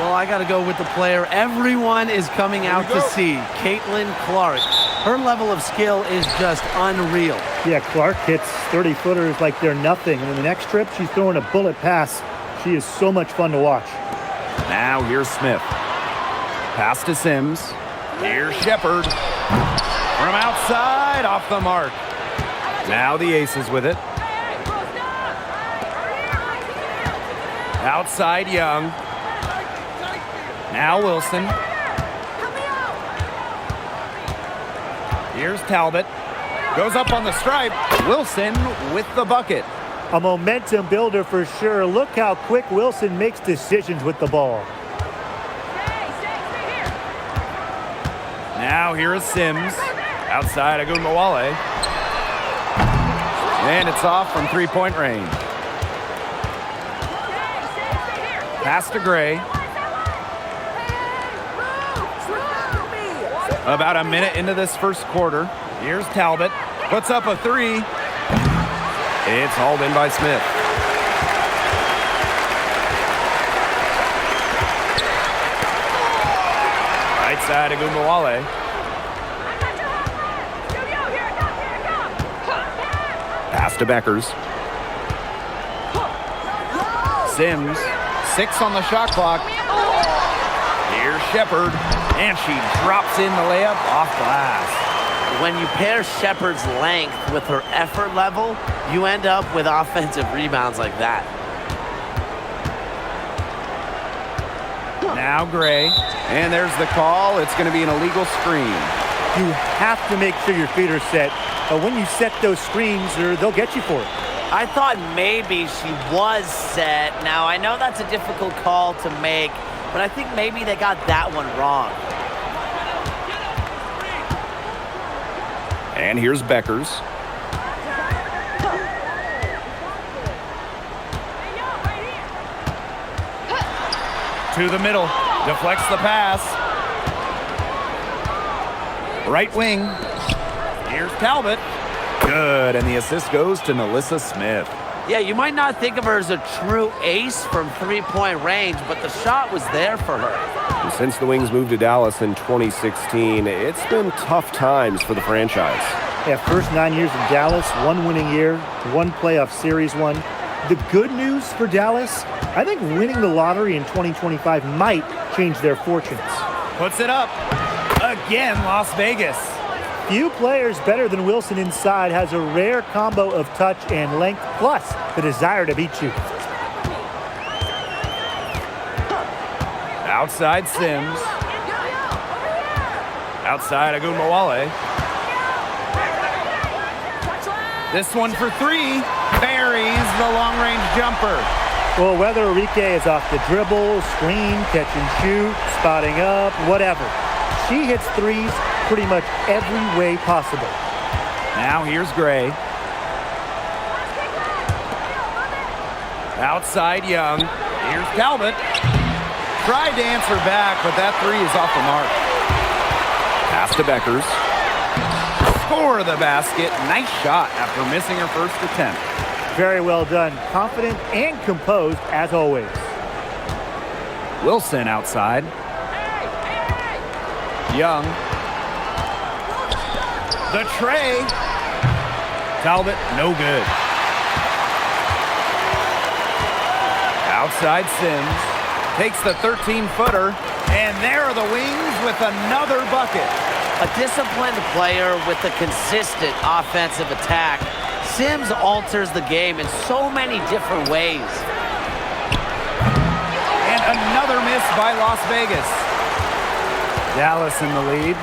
Well, I got to go with the player everyone is coming out to see, Caitlin Clark. Her level of skill is just unreal. Yeah, Clark hits 30-footers like they're nothing. And in the next trip, she's throwing a bullet pass. She is so much fun to watch. Now here's Smith. Pass to Sims. Here's Shepard. From outside, off the mark. Now the Aces with it. Outside Young. Now Wilson. Here's Talbot. Goes up on the stripe. Wilson with the bucket. A momentum builder for sure. Look how quick Wilson makes decisions with the ball. Now here is Sims. Outside Agunmawale. And it's off from three-point range. Pass to Gray. About a minute into this first quarter. Here's Talbot. Puts up a three. It's hauled in by Smith. Right side Agunmawale. Pass to Beckers. Sims. 6 on the shot clock. Here's Shepard. And she drops in the layup off glass. When you pair Shepard's length with her effort level, you end up with offensive rebounds like that. Now Gray. And there's the call. It's going to be an illegal screen. You have to make sure your feet are set. But when you set those screens, they'll get you for it. I thought maybe she was set. Now, I know that's a difficult call to make, but I think maybe they got that one wrong. And here's Beckers. To the middle. Deflects the pass. Right wing. Here's Talbot. Good, and the assist goes to Nalissa Smith. Yeah, you might not think of her as a true ace from three-point range, but the shot was there for her. Since the Wings moved to Dallas in 2016, it's been tough times for the franchise. Yeah, first 9 years in Dallas, 1 winning year, 1 playoff series won. The good news for Dallas, I think winning the lottery in 2025 might change their fortunes. Puts it up. Again, Las Vegas. Few players better than Wilson inside, has a rare combo of touch and length, plus the desire to beat you. Outside Sims. Outside Agunmawale. This one for 3. Buries the long-range jumper. Well, whether Enrique is off the dribble, screen, catch and shoot, spotting up, whatever, she hits threes pretty much every way possible. Now here's Gray. Outside Young. Here's Talbot. Tried to answer back, but that three is off the mark. Pass to Beckers. Score the basket. Nice shot after missing her first attempt. Very well done. Confident and composed as always. Wilson outside. Young. The tray. Talbot, no good. Outside Sims. Takes the 13-footer. And there are the Wings with another bucket. A disciplined player with a consistent offensive attack. Sims alters the game in so many different ways. And another miss by Las Vegas. Dallas in the lead.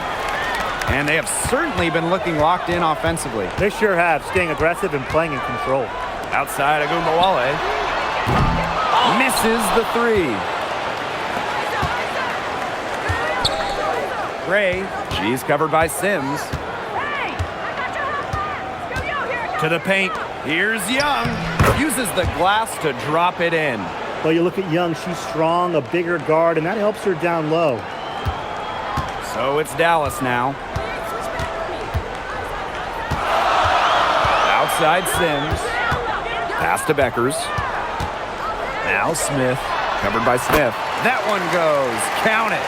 And they have certainly been looking locked in offensively. They sure have, staying aggressive and playing in control. Outside Agunmawale. Misses the three. Gray. She's covered by Sims. To the paint. Here's Young. Uses the glass to drop it in. Well, you look at Young, she's strong, a bigger guard, and that helps her down low. So it's Dallas now. Outside Sims. Pass to Beckers. Now Smith. Covered by Smith. That one goes. Count it.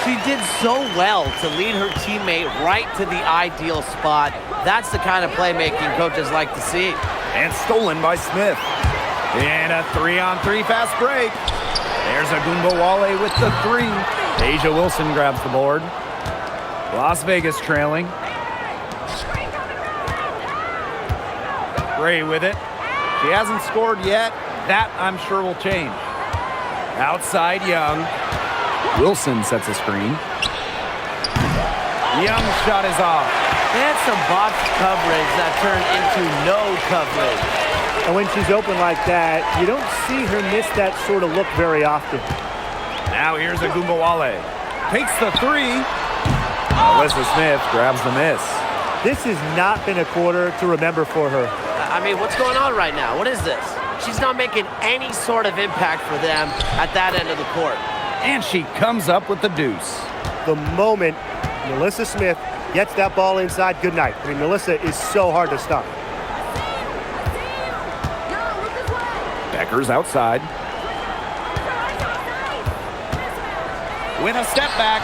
She did so well to lead her teammate right to the ideal spot. That's the kind of playmaking coaches like to see. And stolen by Smith. And a 3-on-3 fast break. There's Agumbawale with the 3. Asia Wilson grabs the board. Las Vegas trailing. Gray with it. She hasn't scored yet. That, I'm sure, will change. Outside Young. Wilson sets a screen. Young's shot is off. They had some box coverage that turned into no coverage. And when she's open like that, you don't see her miss that sort of look very often. Now here's Agumbawale. Takes the 3. Alyssa Smith grabs the miss. This has not been a quarter to remember for her. I mean, what's going on right now? What is this? She's not making any sort of impact for them at that end of the court. And she comes up with the deuce. The moment Melissa Smith gets that ball inside, good night. I mean, Melissa is so hard to stop. Becker's outside. With a step back.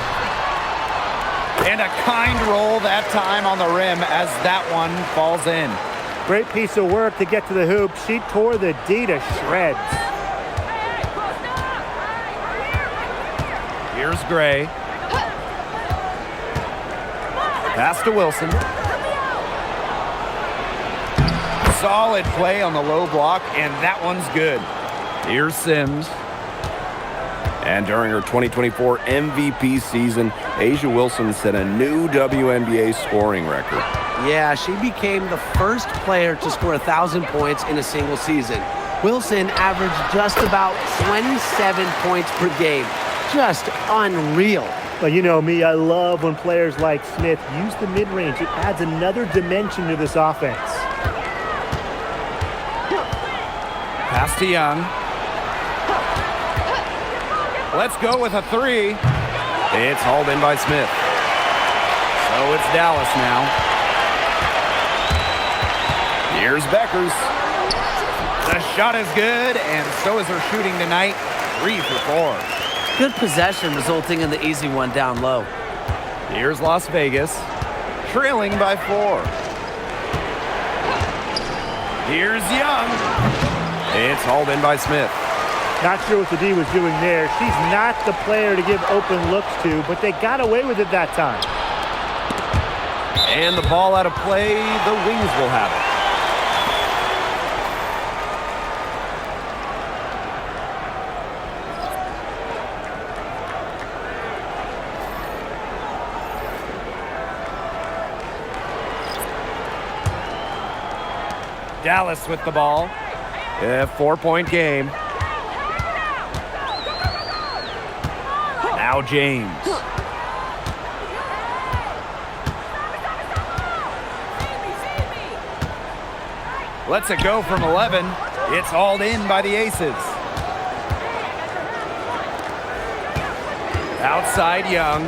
And a kind roll that time on the rim as that one falls in. Great piece of work to get to the hoop. She tore the D to shreds. Here's Gray. Pass to Wilson. Solid play on the low block, and that one's good. Here's Sims. And during her 2024 MVP season, Asia Wilson set a new WNBA scoring record. Yeah, she became the first player to score 1,000 points in a single season. Wilson averaged just about 27 points per game. Just unreal. Well, you know me, I love when players like Smith use the mid-range. It adds another dimension to this offense. Pass to Young. Let's go with a 3. It's hauled in by Smith. So it's Dallas now. Here's Beckers. The shot is good, and so is her shooting tonight. 3 for 4. Good possession resulting in the easy one down low. Here's Las Vegas, trailing by 4. Here's Young. It's hauled in by Smith. Not sure what the D was doing there. She's not the player to give open looks to, but they got away with it that time. And the ball out of play, the Wings will have it. Dallas with the ball. A 4-point game. Now James. Lets it go from 11. It's hauled in by the Aces. Outside Young.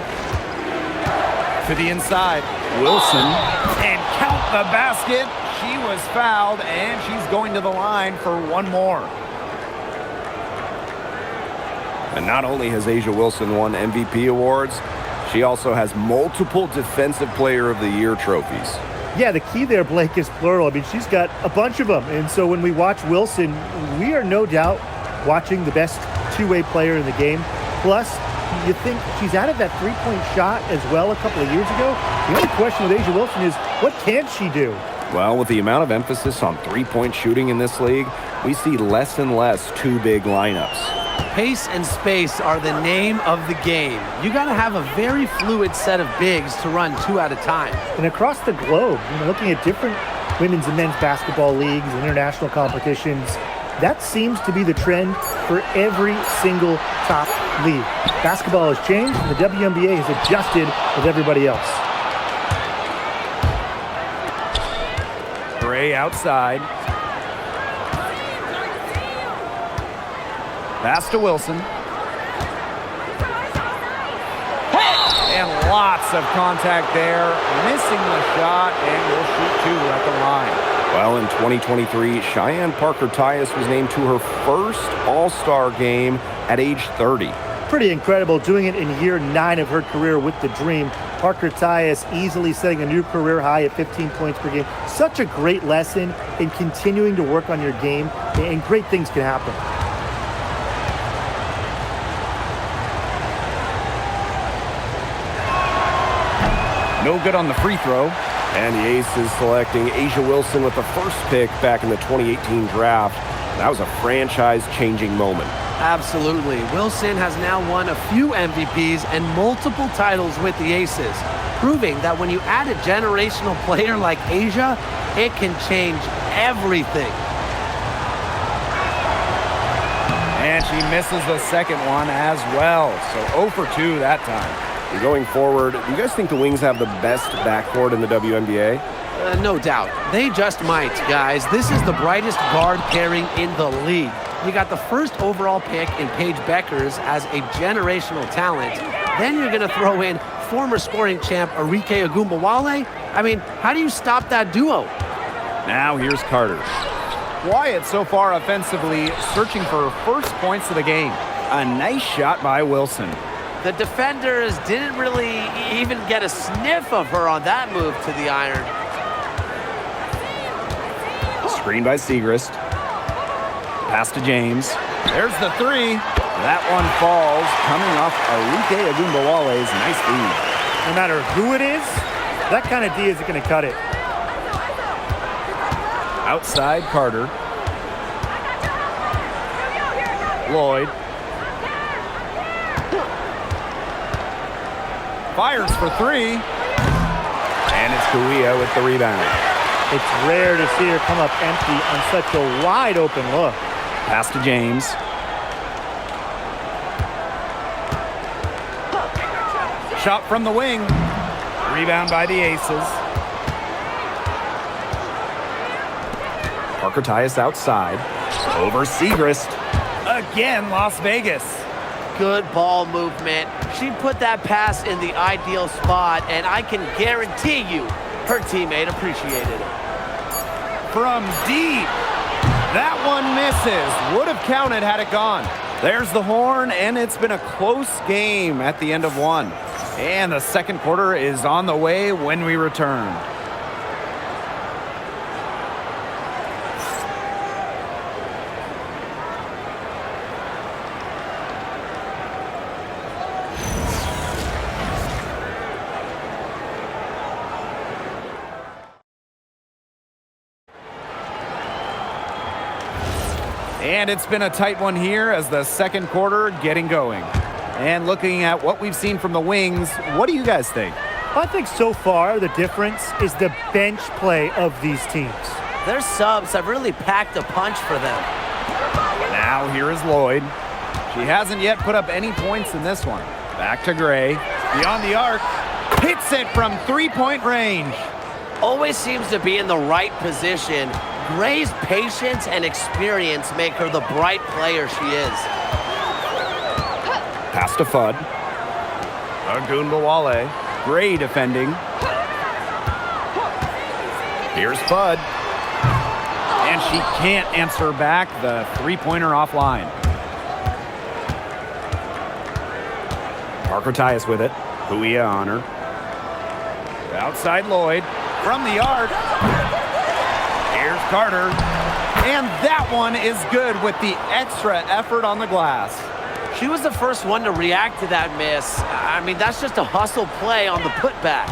To the inside. Wilson. And count the basket. She was fouled, and she's going to the line for one more. And not only has Asia Wilson won MVP awards, she also has multiple Defensive Player of the Year trophies. Yeah, the key there, Blake, is plural. I mean, she's got a bunch of them. And so when we watch Wilson, we are no doubt watching the best two-way player in the game. Plus, you think she's added that three-point shot as well a couple of years ago. The only question with Asia Wilson is, what can she do? Well, with the amount of emphasis on three-point shooting in this league, we see less and less two-big lineups. Pace and space are the name of the game. You got to have a very fluid set of bigs to run two at a time. And across the globe, looking at different women's and men's basketball leagues and international competitions, that seems to be the trend for every single top league. Basketball has changed, and the WNBA has adjusted with everybody else. Gray outside. Pass to Wilson. And lots of contact there. Missing the shot, and will shoot 2 at the line. Well, in 2023, Cheyenne Parker-Tyus was named to her first All-Star game at age 30. Pretty incredible, doing it in year 9 of her career with the Dream. Parker Tyus easily setting a new career high at 15 points per game. Such a great lesson in continuing to work on your game, and great things can happen. No good on the free throw. And the Aces selecting Asia Wilson with the first pick back in the 2018 draft. That was a franchise-changing moment. Absolutely. Wilson has now won a few MVPs and multiple titles with the Aces, proving that when you add a generational player like Asia, it can change everything. And she misses the second one as well. So 0 for 2 that time. And going forward, do you guys think the Wings have the best backcourt in the WNBA? No doubt. They just might, guys. This is the brightest guard pairing in the league. You got the first overall pick in Paige Beckers as a generational talent. Then you're going to throw in former scoring champ Arike Ogunbowale. I mean, how do you stop that duo? Now here's Carter. Wyatt so far offensively searching for her first points of the game. A nice shot by Wilson. The defenders didn't really even get a sniff of her on that move to the iron. Screen by Segrist. Pass to James. There's the three. That one falls, coming off Arike Ogunbowale's nice feed. No matter who it is, that kind of D isn't going to cut it. Outside Carter. Lloyd. Fires for three. And it's Kuia with the rebound. It's rare to see her come up empty on such a wide open look. Pass to James. Shot from the wing. Rebound by the Aces. Parker Tyus outside. Over Segrist. Again, Las Vegas. Good ball movement. She put that pass in the ideal spot, and I can guarantee you her teammate appreciated it. From deep. That one misses. Would have counted had it gone. There's the horn, and it's been a close game at the end of one. And the second quarter is on the way when we return. And it's been a tight one here as the second quarter getting going. And looking at what we've seen from the Wings, what do you guys think? I think so far the difference is the bench play of these teams. Their subs have really packed a punch for them. Now here is Lloyd. She hasn't yet put up any points in this one. Back to Gray. Beyond the arc. Hits it from three-point range. Always seems to be in the right position. Gray's patience and experience make her the bright player she is. Pass to Fudd. Ogunbowale. Gray defending. Here's Fudd. And she can't answer back the three-pointer offline. Parker Tyus with it. Kuia on her. Outside Lloyd. From the arc. Here's Carter. And that one is good with the extra effort on the glass. She was the first one to react to that miss. I mean, that's just a hustle play on the putback.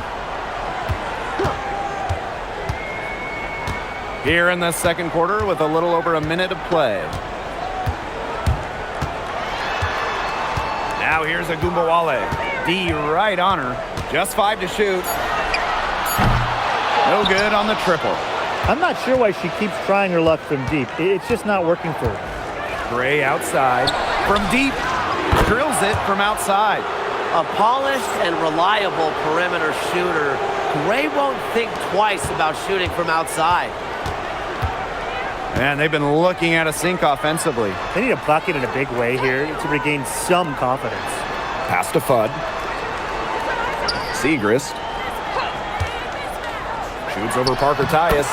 Here in the second quarter with a little over a minute of play. Now here's Ogunbowale. D right on her. Just 5 to shoot. No good on the triple. I'm not sure why she keeps trying her luck from deep. It's just not working for her. Gray outside. From deep. Drills it from outside. A polished and reliable perimeter shooter. Gray won't think twice about shooting from outside. And they've been looking at a sink offensively. They need a bucket in a big way here to regain some confidence. Pass to Fudd. Segrist. Shoots over Parker Tyus.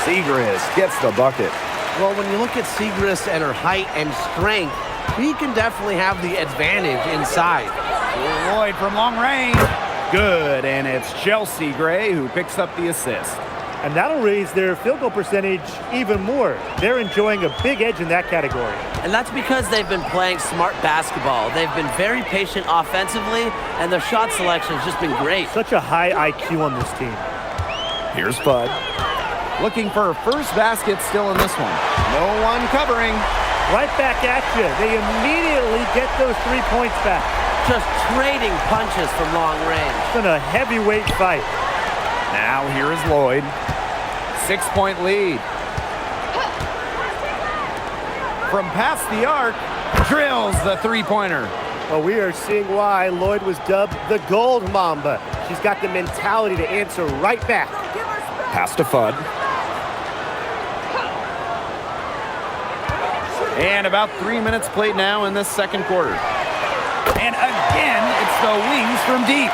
Segrist gets the bucket. Well, when you look at Segrist and her height and strength, he can definitely have the advantage inside. Lloyd from long range. Good, and it's Chelsea Gray who picks up the assist. And that'll raise their field goal percentage even more. They're enjoying a big edge in that category. And that's because they've been playing smart basketball. They've been very patient offensively, and their shot selection has just been great. Such a high IQ on this team. Here's Bud. Looking for a first basket still in this one. No one covering. Right back at you. They immediately get those 3 points back. Just trading punches from long range. It's been a heavyweight fight. Now here is Lloyd. 6-point lead. From past the arc, drills the three-pointer. Well, we are seeing why Lloyd was dubbed the Gold Mamba. She's got the mentality to answer right back. Pass to Fudd. And about 3 minutes played now in this second quarter. And again, it's the wings from deep.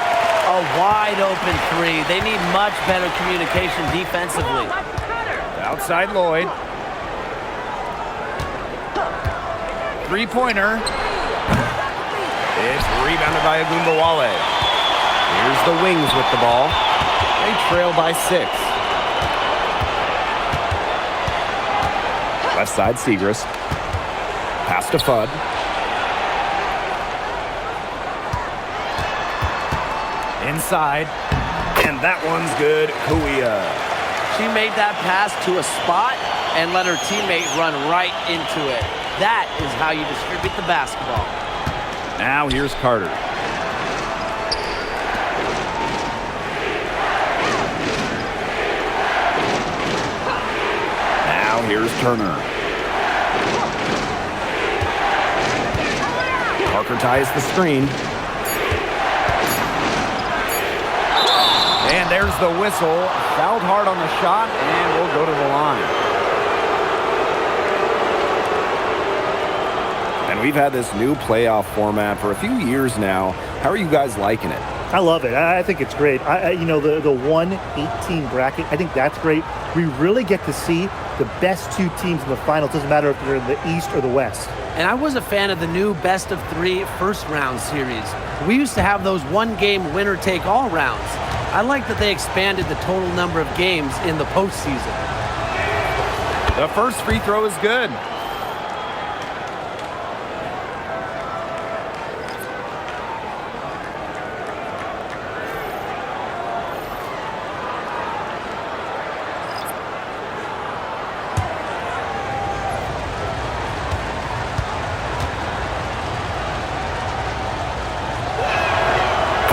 A wide open three. They need much better communication defensively. Outside Lloyd. Three-pointer. It's rebounded by Agumbawale. Here's the wings with the ball. They trail by 6. Left side, Segrist. Pass to Fudd. Inside. And that one's good. Kuia. She made that pass to a spot and let her teammate run right into it. That is how you distribute the basketball. Now here's Carter. Now here's Turner. Parker ties the screen. And there's the whistle. Fouled hard on the shot, and we'll go to the line. And we've had this new playoff format for a few years now. How are you guys liking it? I love it. I think it's great. You know, the 1-18 bracket, I think that's great. We really get to see the best 2 teams in the final. It doesn't matter if they're in the East or the West. And I was a fan of the new best-of-3 first-round series. We used to have those one-game winner-take-all rounds. I like that they expanded the total number of games in the postseason. The first free throw is good.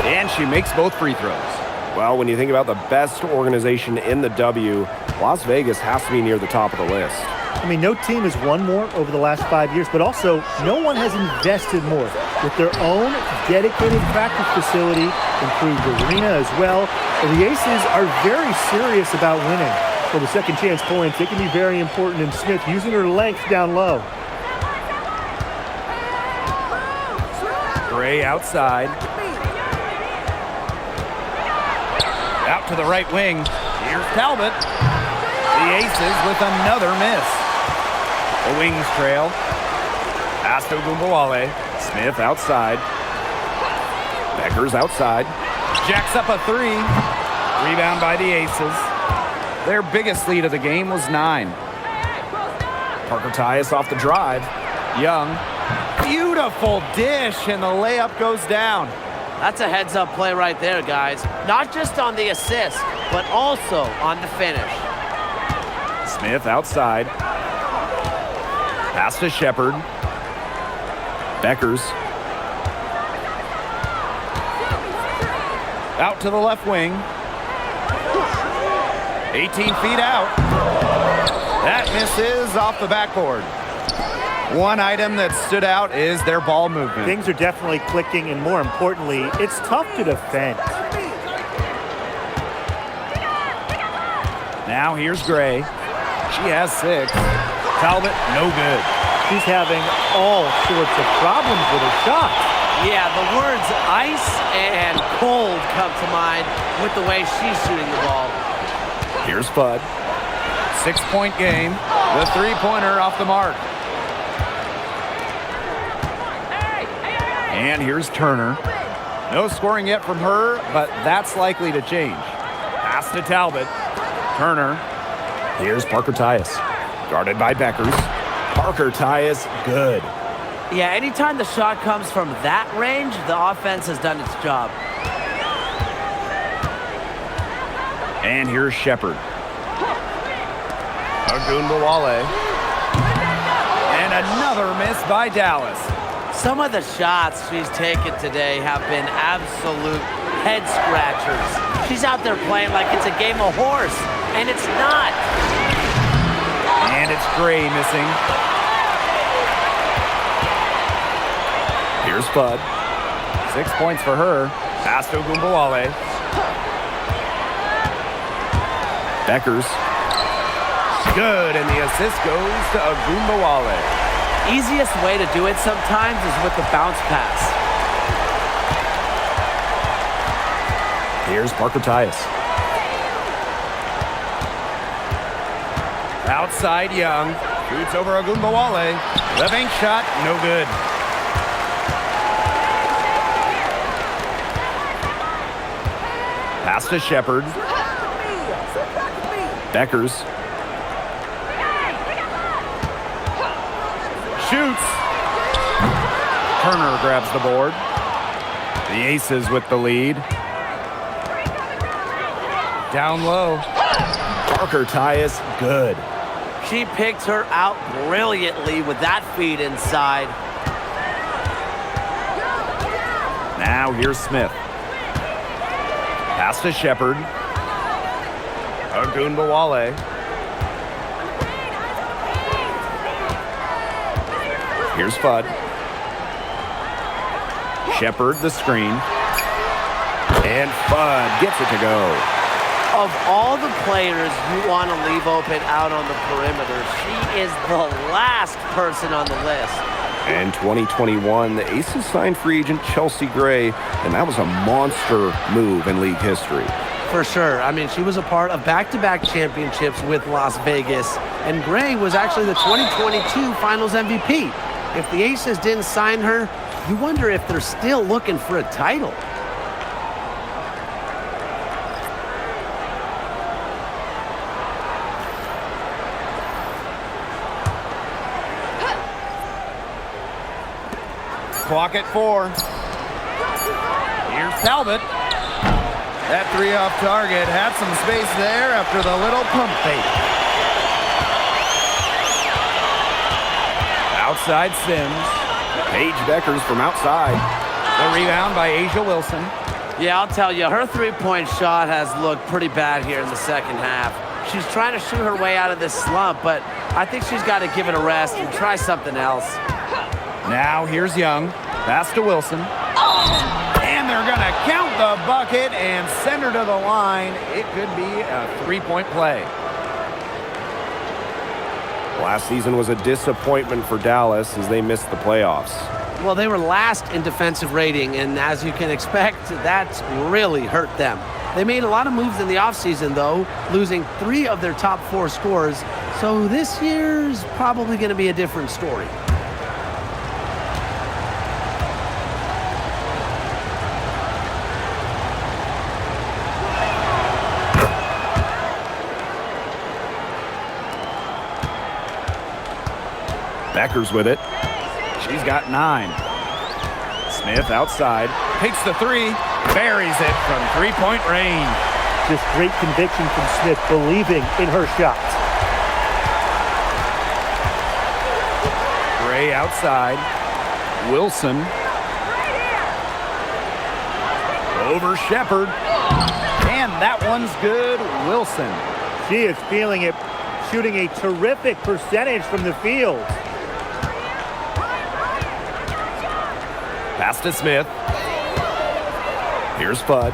And she makes both free throws. Well, when you think about the best organization in the W, Las Vegas has to be near the top of the list. I mean, no team has won more over the last 5 years, but also no one has invested more with their own dedicated practice facility, improved arena as well. And the Aces are very serious about winning. For the second chance points, they can be very important, and Smith using her length down low. Gray outside. Out to the right wing. Here's Talbot. The Aces with another miss. The wings trail. Pass to Agumbawale. Smith outside. Becker's outside. Jacks up a 3. Rebound by the Aces. Their biggest lead of the game was 9. Parker Tyus off the drive. Young. Beautiful dish, and the layup goes down. That's a heads-up play right there, guys. Not just on the assist, but also on the finish. Smith outside. Pass to Shepard. Beckers. Out to the left wing. 18 feet out. That misses off the backboard. One item that stood out is their ball movement. Things are definitely clicking, and more importantly, it's tough to defend. Now here's Gray. She has 6. Talbot, no good. She's having all sorts of problems with her shots. Yeah, the words ice and cold come to mind with the way she's shooting the ball. Here's Fudd. 6-point game. The three-pointer off the mark. And here's Turner. No scoring yet from her, but that's likely to change. Pass to Talbot. Turner. Here's Parker Tyus. Guarded by Beckers. Parker Tyus, good. Yeah, anytime the shot comes from that range, the offense has done its job. And here's Shepard. Ogunbowale. And another miss by Dallas. Some of the shots she's taken today have been absolute head scratchers. She's out there playing like it's a game of horse, and it's not. And it's Gray missing. Here's Fudd. 6 points for her. Pass to Ogunbowale. Beckers. Good, and the assist goes to Ogunbowale. Easiest way to do it sometimes is with the bounce pass. Here's Parker Tyus. Outside Young. Shoots over Ogunbowale. The bank shot, no good. Pass to Shepard. Beckers. Shoots. Turner grabs the board. The Aces with the lead. Down low. Parker Tyus, good. She picked her out brilliantly with that feed inside. Now here's Smith. Pass to Shepard. Ogunbowale. Here's Fudd. Shepard the screen. And Fudd gets it to go. Of all the players you want to leave open out on the perimeter, she is the last person on the list. In 2021, the Aces signed free agent Chelsea Gray, and that was a monster move in league history. For sure. I mean, she was a part of back-to-back championships with Las Vegas, and Gray was actually the 2022 Finals MVP. If the Aces didn't sign her, you wonder if they're still looking for a title. Clock at 4. Here's Talbot. That three off target had some space there after the little pump fake. Outside Sims. Paige Beckers from outside. The rebound by A'ja Wilson. Yeah, I'll tell you, her three-point shot has looked pretty bad here in the second half. She's trying to shoot her way out of this slump, but I think she's got to give it a rest and try something else. Now here's Young. Pass to Wilson. And they're going to count the bucket and send her to the line. It could be a three-point play. Last season was a disappointment for Dallas as they missed the playoffs. Well, they were last in defensive rating, and as you can expect, that's really hurt them. They made a lot of moves in the offseason, though, losing 3 of their top 4 scorers, so this year's probably going to be a different story. Beckers with it. She's got 9. Smith outside. Takes the 3. Buries it from three-point range. Just great conviction from Smith, believing in her shots. Gray outside. Wilson. Over Shepard. And that one's good. Wilson. She is feeling it, shooting a terrific percentage from the field. Pass to Smith. Here's Fudd.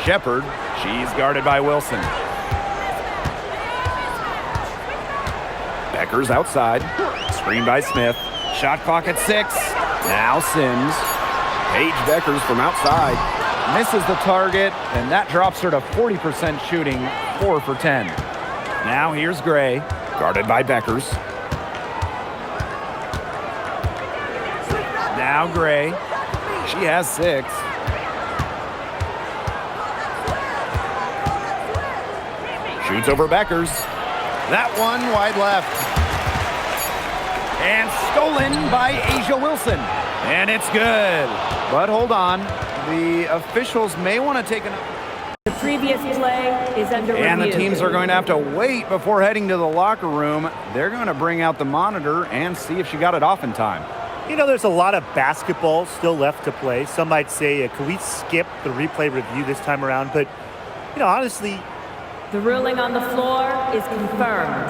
Shepard. She's guarded by Wilson. Beckers outside. Screen by Smith. Shot clock at 6. Now Sims. Paige Beckers from outside. Misses the target, and that drops her to 40% shooting, 4 for 10. Now here's Gray. Guarded by Beckers. Now Gray. She has 6. Shoots over Beckers. That one wide left. And stolen by Asia Wilson. And it's good. But hold on. The officials may want to take an... The previous play is under review. And the teams are going to have to wait before heading to the locker room. They're going to bring out the monitor and see if she got it off in time. You know, there's a lot of basketball still left to play. Some might say, can we skip the replay review this time around? But, you know, honestly... The ruling on the floor is confirmed.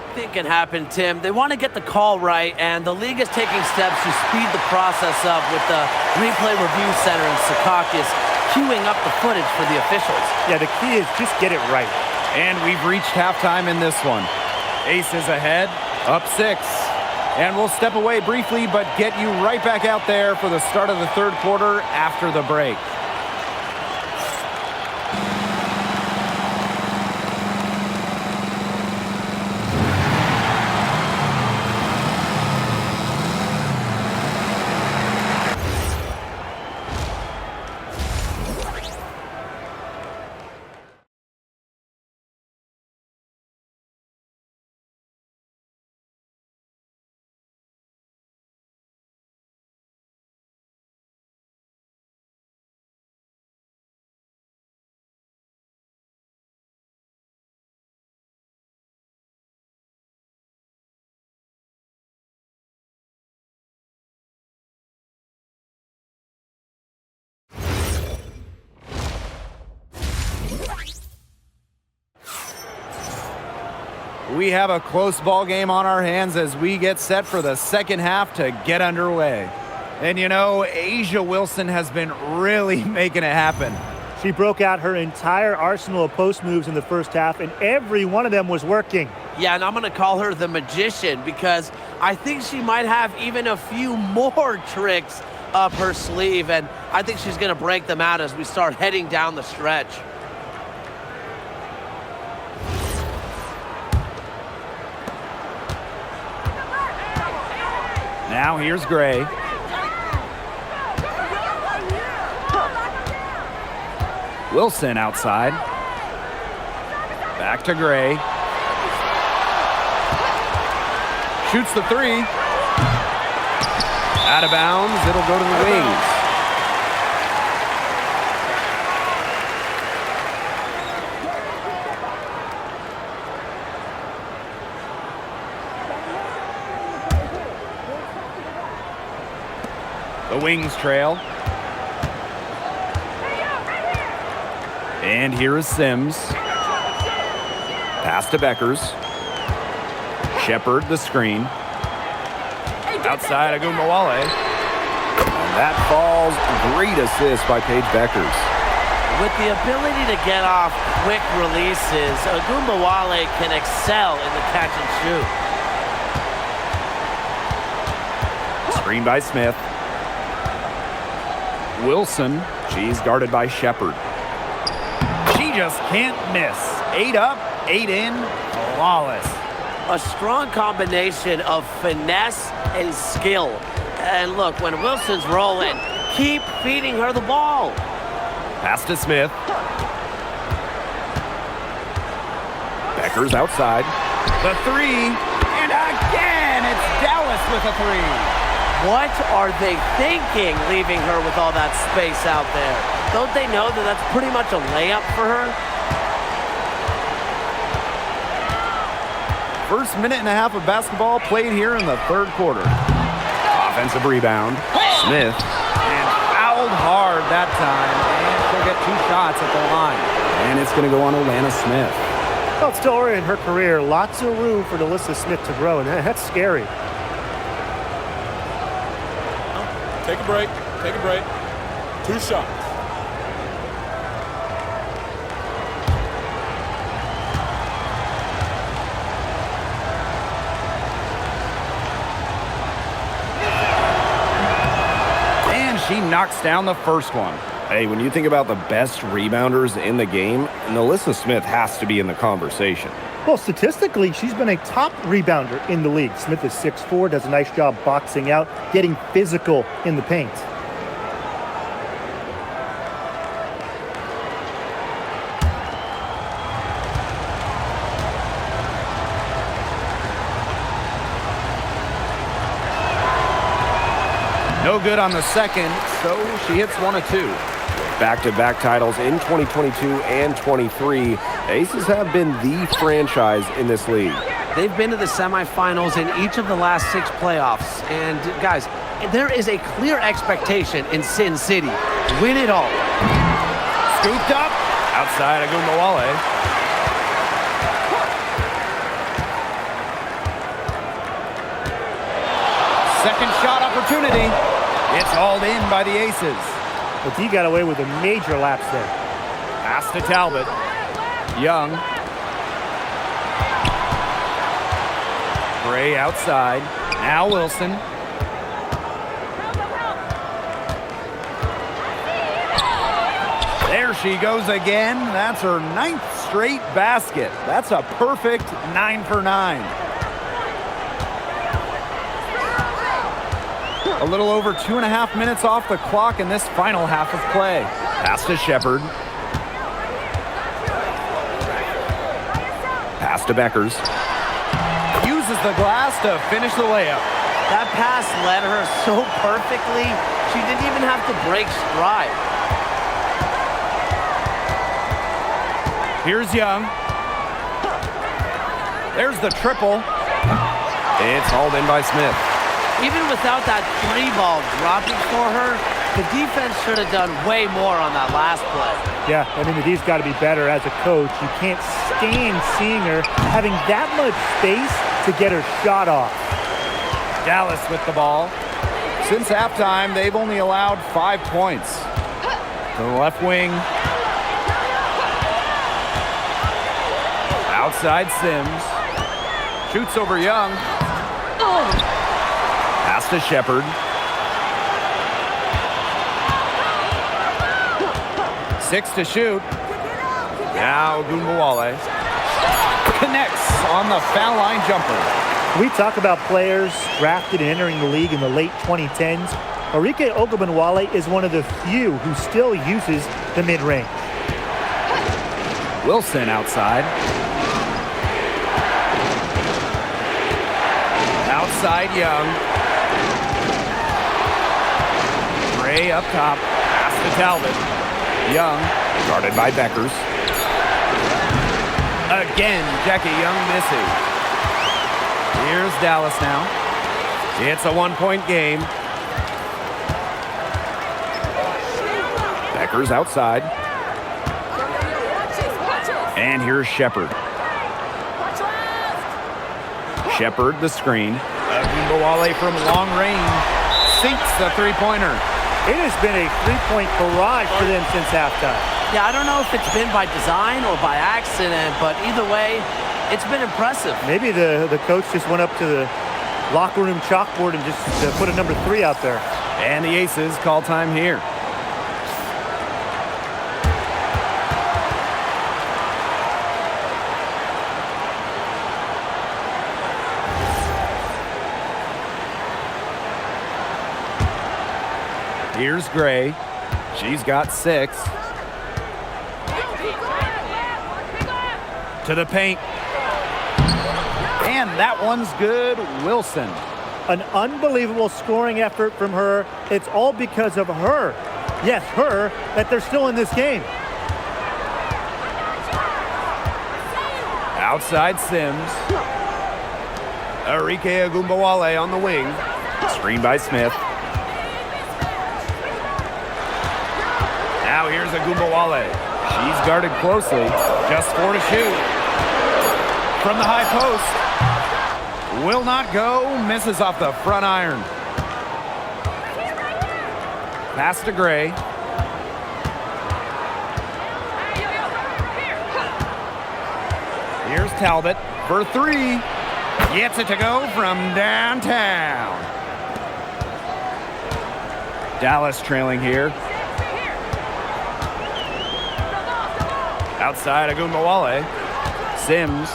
I think it happened, Tim. They want to get the call right, and the league is taking steps to speed the process up with the replay review center in Secaucus queuing up the footage for the officials. Yeah, the key is just get it right. And we've reached halftime in this one. Aces ahead, up 6. And we'll step away briefly, but get you right back out there for the start of the third quarter after the break. We have a close ball game on our hands as we get set for the second half to get underway. And you know, Asia Wilson has been really making it happen. She broke out her entire arsenal of post moves in the first half, and every one of them was working. Yeah, and I'm going to call her the magician because I think she might have even a few more tricks up her sleeve, and I think she's going to break them out as we start heading down the stretch. Now here's Gray. Wilson outside. Back to Gray. Shoots the 3. Out of bounds. It'll go to the wings. The Wings trail. And here is Sims. Pass to Beckers. Shepard the screen. Outside Agumbawale. And that falls. Great assist by Paige Beckers. With the ability to get off quick releases, Agumbawale can excel in the catch and shoot. Screen by Smith. Wilson. She's guarded by Shepard. She just can't miss. 8 up, 8 in. Flawless. A strong combination of finesse and skill. And look, when Wilson's rolling, keep feeding her the ball. Pass to Smith. Beckers outside. The 3. And again, it's Dallas with a 3. What are they thinking, leaving her with all that space out there? Don't they know that that's pretty much a layup for her? First minute and a half of basketball played here in the third quarter. Offensive rebound. Smith. And fouled hard that time. And she'll get 2 shots at the line. And it's going to go on Alana Smith. Well, still early in her career, lots of room for Alyssa Smith to grow, and that's scary. Take a break. Take a break. 2 shots. And she knocks down the first one. Hey, when you think about the best rebounders in the game, Alyssa Smith has to be in the conversation. Well, statistically, she's been a top rebounder in the league. Smith is 6'4", does a nice job boxing out, getting physical in the paint. No good on the second, so she hits 1 of 2. Back-to-back titles in 2022 and 23. The Aces have been the franchise in this league. They've been to the semifinals in each of the last 6 playoffs. And guys, there is a clear expectation in Sin City. Win it all. Scooped up outside Agumbawale. Second shot opportunity. It's hauled in by the Aces. But he got away with a major lapse there. Pass to Talbot. Young. Gray outside. Now Wilson. There she goes again. That's her 9th straight basket. That's a perfect 9 for 9. A little over 2.5 minutes off the clock in this final half of play. Pass to Shepard. Pass to Beckers. Uses the glass to finish the layup. That pass led her so perfectly, she didn't even have to break stride. Here's Young. There's the triple. It's hauled in by Smith. Even without that 3 ball dropping for her, the defense should have done way more on that last play. Yeah, I mean, the D's got to be better as a coach. You can't stand seeing her having that much space to get her shot off. Dallas with the ball. Since halftime, they've only allowed 5 points. To the left wing. Outside Sims. Shoots over Young. Pass to Shepard. Six to shoot. Now Agumbawale connects on the foul line jumper. We talk about players drafted and entering the league in the late 2010s. Arike Ogunbowale is one of the few who still uses the mid-range. Wilson outside. Outside Young. Gray up top. Pass to Talbot. Young. Guarded by Beckers. Again, Jackie Young missing. Here's Dallas now. It's a 1-point game. Beckers outside. And here's Shepard. Shepard the screen. Agumbawale from long range. Sinks the three-pointer. It has been a three-point barrage for them since halftime. Yeah, I don't know if it's been by design or by accident, but either way, it's been impressive. Maybe the coach just went up to the locker room chalkboard and just put a number 3 out there. And the Aces call time here. Here's Gray. She's got 6. To the paint. And that one's good. Wilson. An unbelievable scoring effort from her. It's all because of her. Yes, her, that they're still in this game. Outside Sims. Arike Agumbawale on the wing. Screen by Smith. Now here's Agumbawale. She's guarded closely. Just 4 to shoot. From the high post. Will not go. Misses off the front iron. Pass to Gray. Here's Talbot for 3. Gets it to go from downtown. Dallas trailing here. Outside Agumbawale. Sims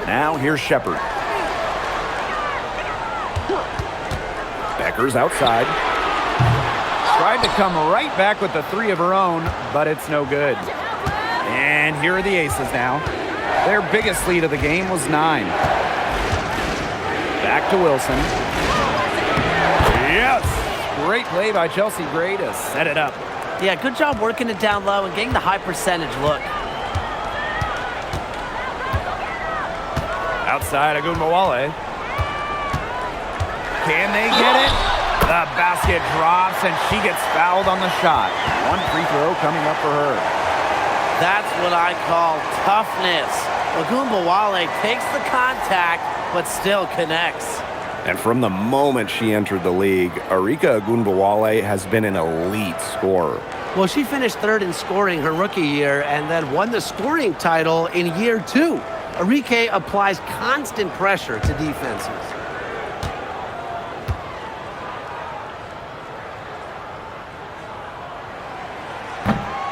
Now here's Shepard. Becker's outside. Tried to come right back with the three of her own, but it's no good. And here are the Aces now. Their biggest lead of the game was 9. Back to Wilson. Yes! Great play by Chelsea Gray to set it up. Yeah, good job working it down low and getting the high percentage look. Outside Agunbowale. Can they get it? The basket drops and she gets fouled on the shot. One free throw coming up for her. That's what I call toughness. Agunbowale takes the contact, but still connects. And from the moment she entered the league, Arika Agunbowale has been an elite scorer. Well, she finished 3rd in scoring her rookie year and then won the scoring title in year 2. Arike applies constant pressure to defenses.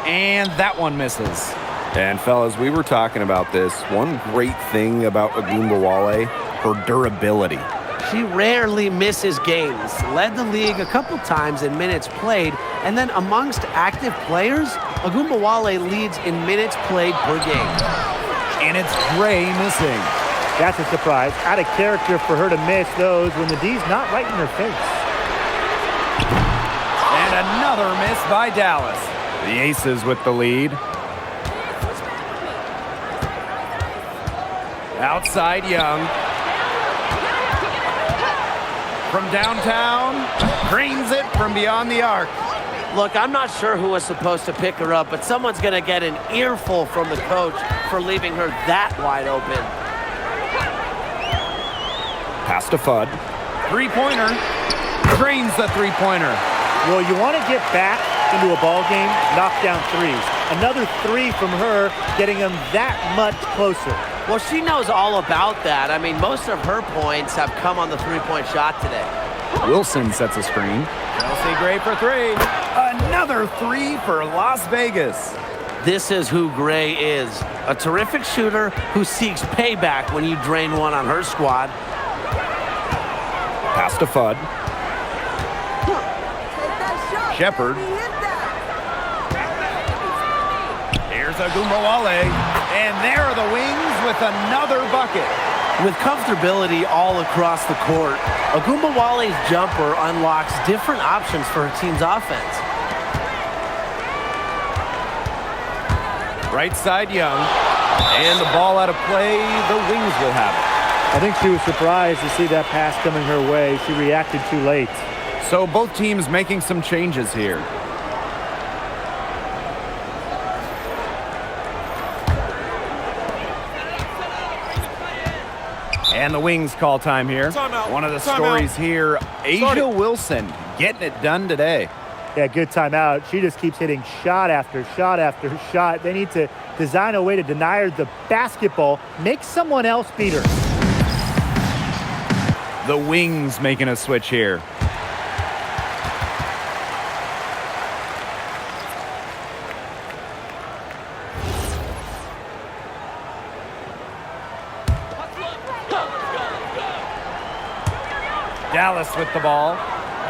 And that one misses. And fellas, we were talking about this. One great thing about Agunbowale, her durability. She rarely misses games, led the league a couple times in minutes played, and then amongst active players, Agunbowale leads in minutes played per game. And it's Gray missing. That's a surprise. Out of character for her to miss those when the D's not right in her face. And another miss by Dallas. The Aces with the lead. Outside Young. From downtown, cranes it from beyond the arc. Look, I'm not sure who was supposed to pick her up, but someone's going to get an earful from the coach for leaving her that wide open. Pass to Fudd. Three-pointer. Cranes the three-pointer. Well, you want to get back into a ball game, knock down threes. Another 3 from her, getting them that much closer. Well, she knows all about that. I mean, most of her points have come on the three-point shot today. Wilson sets a screen. Chelsea Gray for 3. Another 3 for Las Vegas. This is who Gray is. A terrific shooter who seeks payback when you drain one on her squad. Pass to Fudd. Shepard. Here's Agunbowale. And there are the Wings with another bucket. With comfortability all across the court, Agunbowale's jumper unlocks different options for her team's offense. Right side Young. And the ball out of play. The Wings will have it. I think she was surprised to see that pass coming her way. She reacted too late. So both teams making some changes here. And the Wings call time here. Timeout. One of the Timeout. stories here, Asia Wilson getting it done today. Yeah, good timeout. She just keeps hitting shot after shot after shot. They need to design a way to deny her the basketball, make someone else beat her. The Wings making a switch here. Dallas with the ball,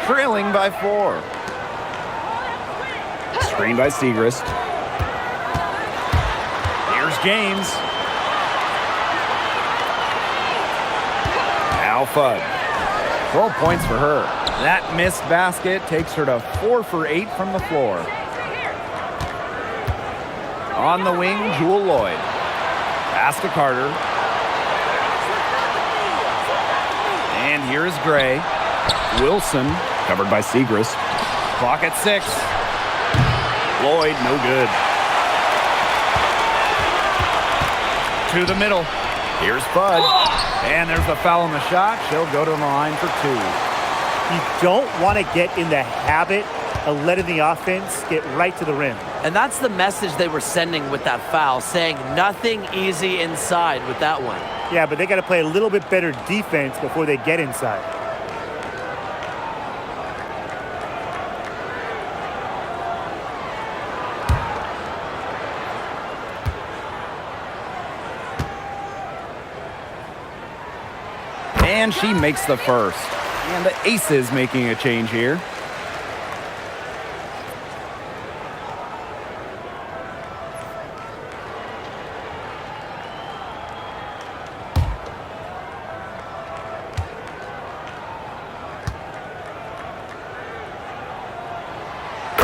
trailing by 4. Screen by Segrist. Here's James. Now Fudd. 12 points for her. That missed basket takes her to 4 for 8 from the floor. On the wing, Jewel Lloyd. Pass to Carter. And here's Gray. Wilson, covered by Segrist. Clock at 6. Lloyd, no good. To the middle. Here's Fudd. And there's the foul on the shot. She'll go to the line for 2. You don't want to get in the habit of letting the offense get right to the rim. And that's the message they were sending with that foul, saying nothing easy inside with that one. Yeah, but they got to play a little bit better defense before they get inside. And she makes the first. And the Aces making a change here.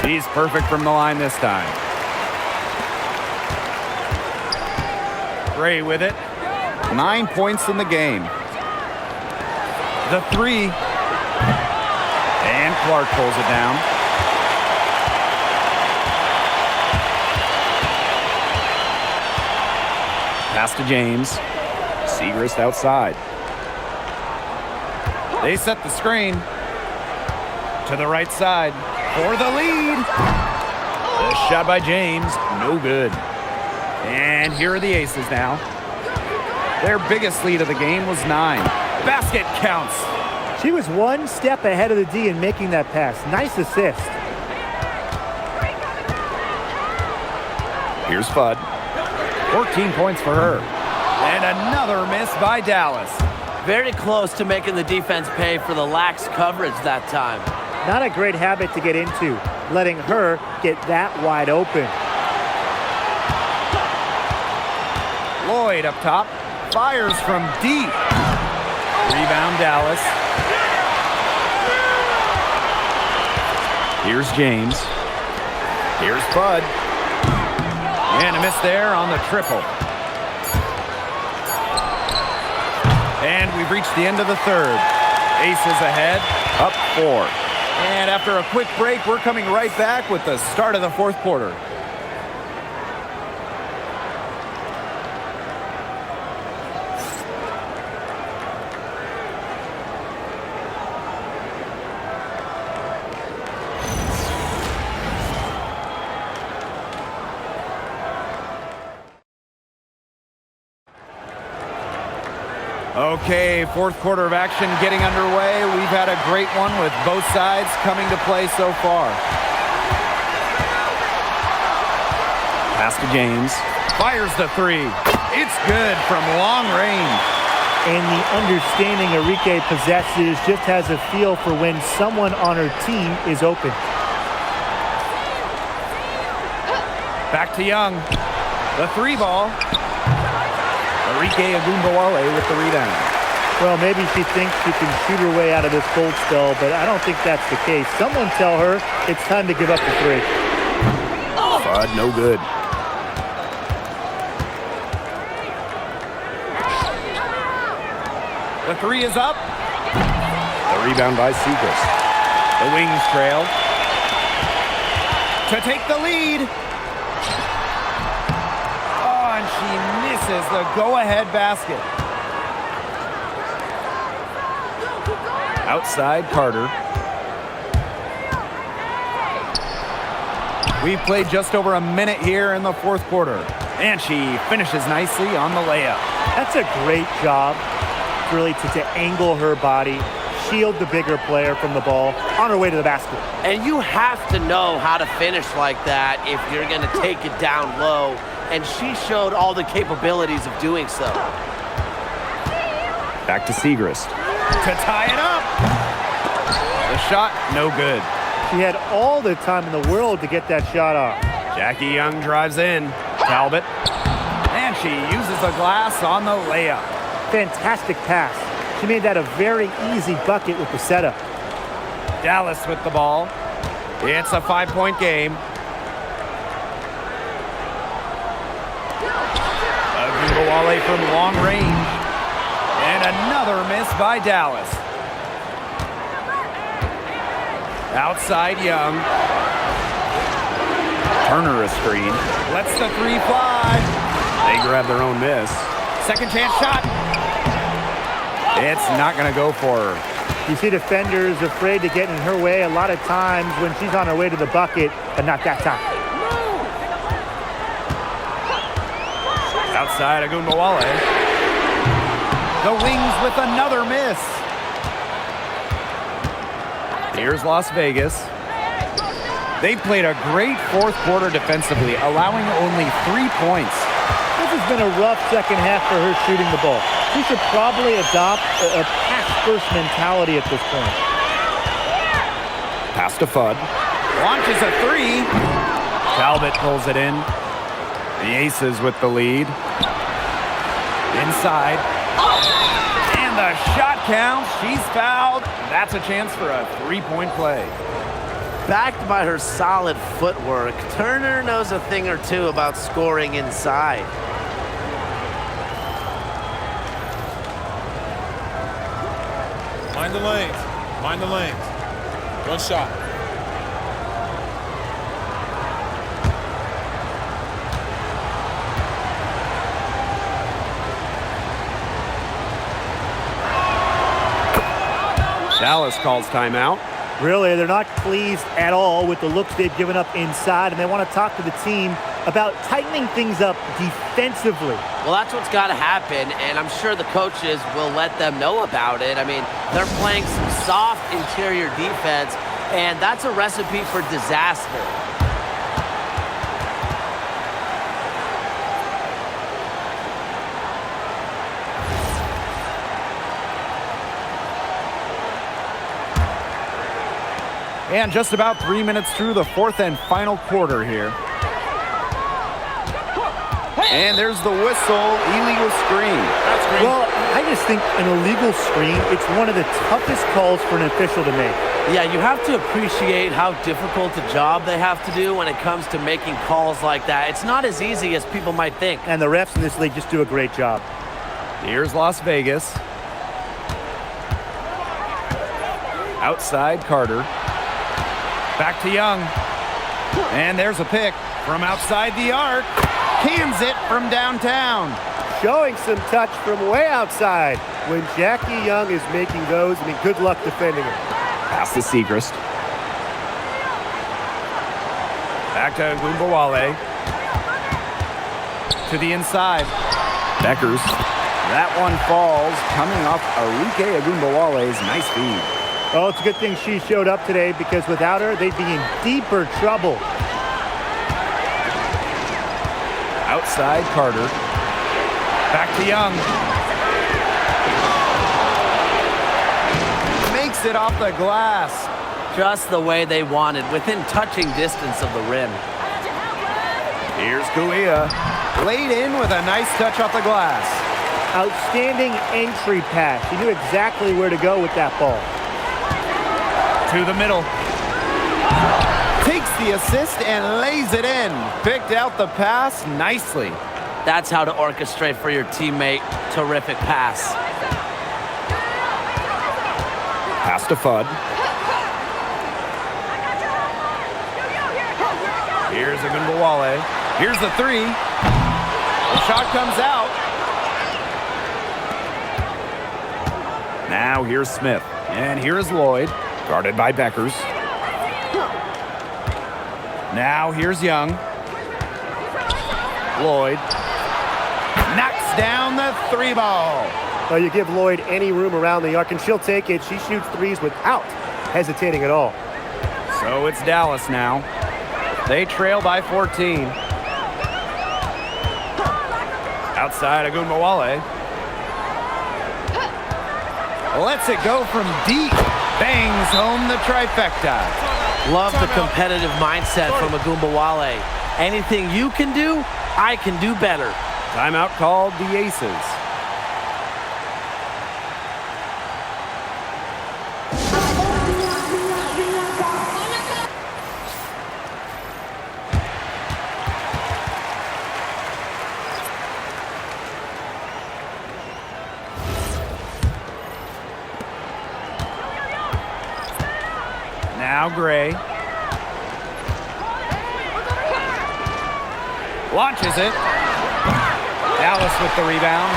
He's perfect from the line this time. Gray with it. 9 points in the game. The three. And Clark pulls it down. Pass to James. Segrist outside. They set the screen. To the right side. For the lead. The shot by James, no good. And here are the Aces now. Their biggest lead of the game was 9. Basket counts. She was one step ahead of the D in making that pass. Nice assist. Here's Fudd. 14 points for her. And another miss by Dallas. Very close to making the defense pay for the lax coverage that time. Not a great habit to get into, letting her get that wide open. Lloyd up top. Fires from deep. Rebound Dallas. Here's James. Here's Fudd. And a miss there on the triple. And we've reached the end of the third. Aces ahead, up 4. And after a quick break, we're coming right back with the start of the fourth quarter. Okay, fourth quarter of action getting underway. We've had a great one with both sides coming to play so far. Pass to James. Fires the three. It's good from long range. And the understanding Enrique possesses just has a feel for when someone on her team is open. Back to Young. The three ball. Enrique Agumbawale with the rebound. Well, maybe she thinks she can shoot her way out of this cold spell, but I don't think that's the case. Someone tell her it's time to give up the three. Fudd, no good. The three is up. The rebound by Segrist. The Wings trail. To take the lead. Oh, and she misses the go-ahead basket. Outside Carter. We've played just over a minute here in the fourth quarter. And she finishes nicely on the layup. That's a great job, really, to angle her body, shield the bigger player from the ball on her way to the basket. And you have to know how to finish like that if you're going to take it down low. And she showed all the capabilities of doing so. Back to Segrist. To tie it up. The shot, no good. She had all the time in the world to get that shot off. Jackie Young drives in. Talbot. And she uses the glass on the layup. Fantastic pass. She made that a very easy bucket with the setup. Dallas with the ball. It's a 5-point game. Agumbawale from long range. And another miss by Dallas. Outside Young. Turner a screen. Lets the three fly. They grab their own miss. Second chance shot. It's not going to go for her. You see defenders afraid to get in her way a lot of times when she's on her way to the bucket, but not that time. Outside Agumbawale. The Wings with another miss. Here's Las Vegas. They played a great fourth quarter defensively, allowing only 3 points. This has been a rough second half for her shooting the ball. She should probably adopt a pass first mentality at this point. Pass to Fudd. Launches a three. Talbot pulls it in. The Aces with the lead. Inside. And the shot counts. She's fouled. That's a chance for a three-point play. Backed by her solid footwork, Turner knows a thing or two about scoring inside. Mind the lanes. Mind the lanes. One shot. Dallas calls timeout. Really, they're not pleased at all with the looks they've given up inside, and they want to talk to the team about tightening things up defensively. Well, that's what's got to happen, and I'm sure the coaches will let them know about it. I mean, they're playing some soft interior defense, and that's a recipe for disaster. And just about 3 minutes through the fourth and final quarter here. And there's the whistle, illegal screen. That's green. Well, I just think an illegal screen, it's one of the toughest calls for an official to make. Yeah, you have to appreciate how difficult a job they have to do when it comes to making calls like that. It's not as easy as people might think. And the refs in this league just do a great job. Here's Las Vegas. Outside Carter. Back to Young. And there's a pick from outside the arc. Cans it from downtown. Showing some touch from way outside. When Jackie Young is making those, I mean, good luck defending it. Pass to Segrist. Back to Gumbawale. To the inside. Beckers. That one falls, coming off Arike Agumbawale's nice feed. Oh, it's a good thing she showed up today, because without her, they'd be in deeper trouble. Outside Carter. Back to Young. Makes it off the glass. Just the way they wanted, within touching distance of the rim. Here's Kuia. Laid in with a nice touch off the glass. Outstanding entry pass. He knew exactly where to go with that ball. To the middle. Takes the assist and lays it in. Picked out the pass nicely. That's how to orchestrate for your teammate. Terrific pass. Pass to Fudd. Here's Agumbawale. Here's the three. The shot comes out. Now here's Smith. And here's Lloyd. Guarded by Beckers. Now here's Young. Lloyd. Knocks down the three ball. Well, you give Lloyd any room around the arc, and she'll take it. She shoots threes without hesitating at all. So it's Dallas now. They trail by 14. Outside Agumbawale. Lets it go from deep. Bangs home the trifecta. Love the competitive mindset from Agumbawale. Anything you can do, I can do better. Timeout called the Aces. Now Gray. Launches it. Dallas with the rebound.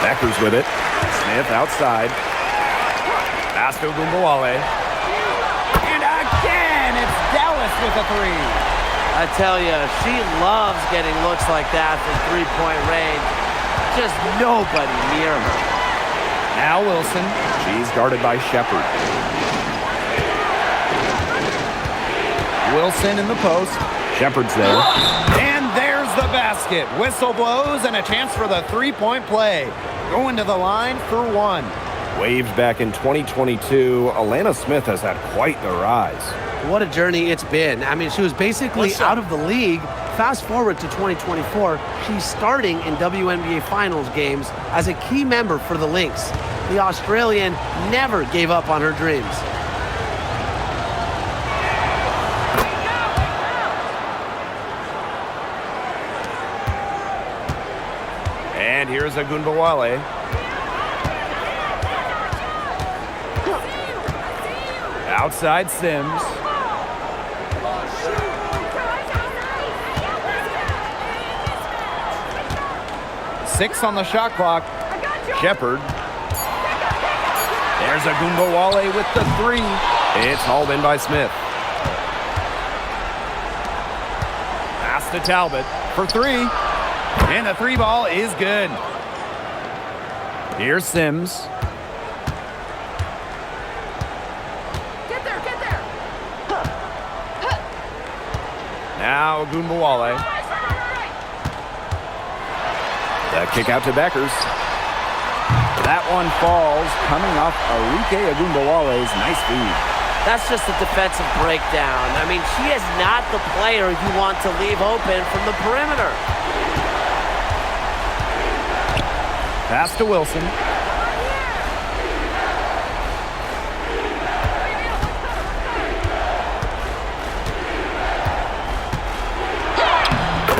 Beckers with it. Smith outside. Pass to Agumbawale. And again, it's Dallas with a three. I tell you, she loves getting looks like that from three-point range. Just nobody near her. Now Wilson. She's guarded by Shepard. Wilson in the post. Shepard's there. And there's the basket. Whistle blows and a chance for the three-point play. Going to the line for one. Waived back in 2022, Alana Smith has had quite the rise. What a journey it's been. I mean, she was basically out of the league. Fast forward to 2024, she's starting in WNBA Finals games as a key member for the Lynx. The Australian never gave up on her dreams. And here's Agunbawale. Outside Sims. Six on the shot clock. Shepard. There's Agunbawale with the three. It's hauled in by Smith. Pass to Talbot for three. And the three ball is good. Here's Sims. Now Agunbawale. The kick out to Beckers. That one falls, coming off Arike Agunbawale's nice feed. That's just a defensive breakdown. I mean, she is not the player you want to leave open from the perimeter. Pass to Wilson.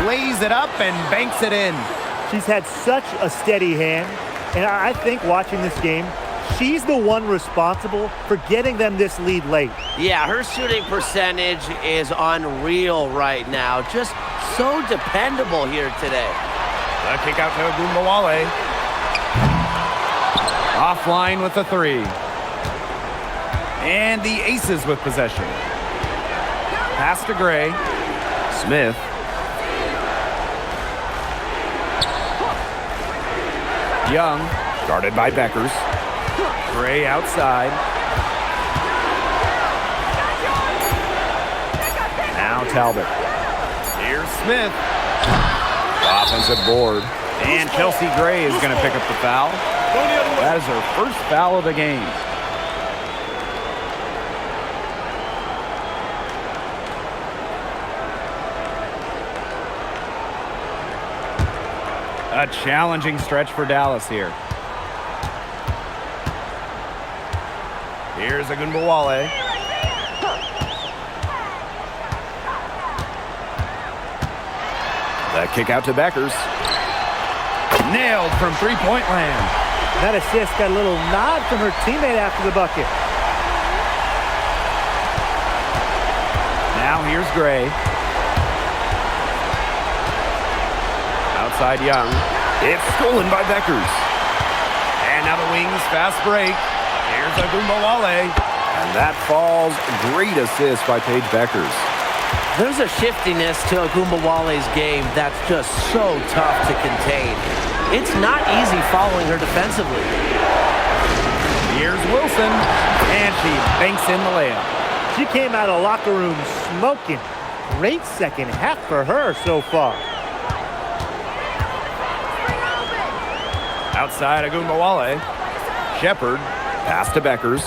Lays it up and banks it in. She's had such a steady hand, and I think watching this game, she's the one responsible for getting them this lead late. Yeah, her shooting percentage is unreal right now. Just so dependable here today. The kick out to Agunbawale. Offline with the three. And the Aces with possession. Pass to Gray. Smith. Young. Guarded by Beckers. Gray outside. Now Talbot. Here's Smith. Offensive board. And Chelsea Gray is going to pick up the foul. That is her first foul of the game. A challenging stretch for Dallas here. Here's Agunbawale. The kick out to Beckers. Nailed from three-point land. That assist got a little nod from her teammate after the bucket. Now here's Gray. Outside Young. It's stolen by Beckers. And now the Wings fast break. Here's Agunbawale. And that falls. Great assist by Paige Beckers. There's a shiftiness to Agunbawale's game that's just so tough to contain. It's not easy following her defensively. Here's Wilson. And she banks in the layup. She came out of locker room smoking. Great second half for her so far. Outside Agunbawale. Shepard. Pass to Beckers.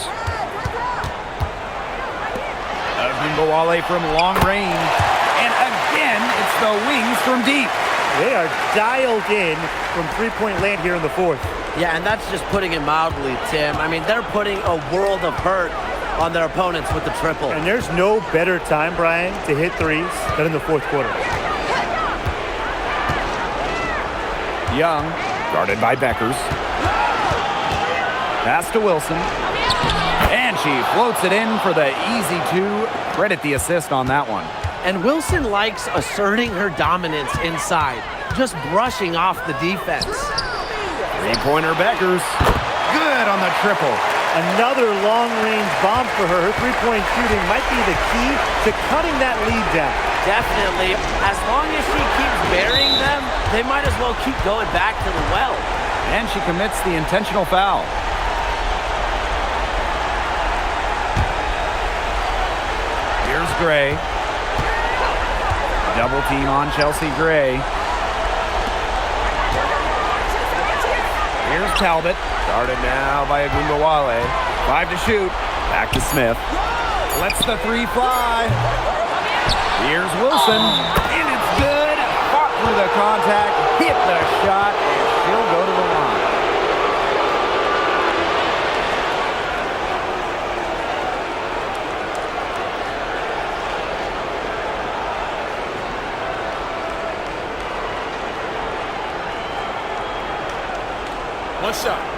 Agunbawale from long range. And again, it's the Wings from deep. They are dialed in from three-point land here in the fourth. Yeah, and that's just putting it mildly, Tim. I mean, they're putting a world of hurt on their opponents with the triple. And there's no better time, Brian, to hit threes than in the fourth quarter. Young. Guarded by Beckers. Pass to Wilson. And she floats it in for the easy two. Credit the assist on that one. And Wilson likes asserting her dominance inside, just brushing off the defense. Three-pointer Beckers. Good on the triple. Another long-range bomb for her. Her three-point shooting might be the key to cutting that lead down. Definitely. As long as she keeps burying them, they might as well keep going back to the well. And she commits the intentional foul. Here's Gray. Double team on Chelsea Gray. Here's Talbot. Started now by Agumbawale. 5 to shoot. Back to Smith. Lets the three fly. Here's Wilson. And it's good. Fought through the contact. Hit the shot. And she'll go to the line. One shot.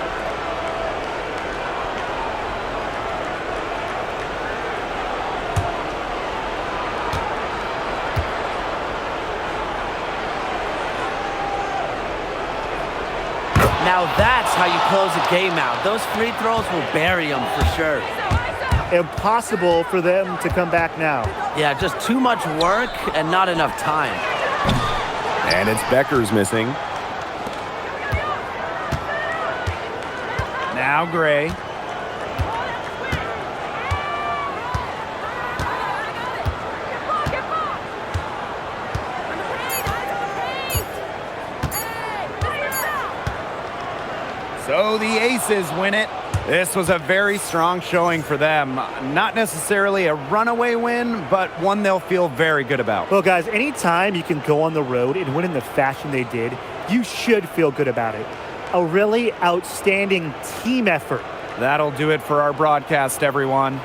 Now that's how you close a game out. Those free throws will bury them for sure. Impossible for them to come back now. Yeah, just too much work and not enough time. And it's Becker's missing. Now Gray. So the Aces win it. This was a very strong showing for them. Not necessarily a runaway win, but one they'll feel very good about. Well, guys, anytime you can go on the road and win in the fashion they did, you should feel good about it. A really outstanding team effort. That'll do it for our broadcast, everyone.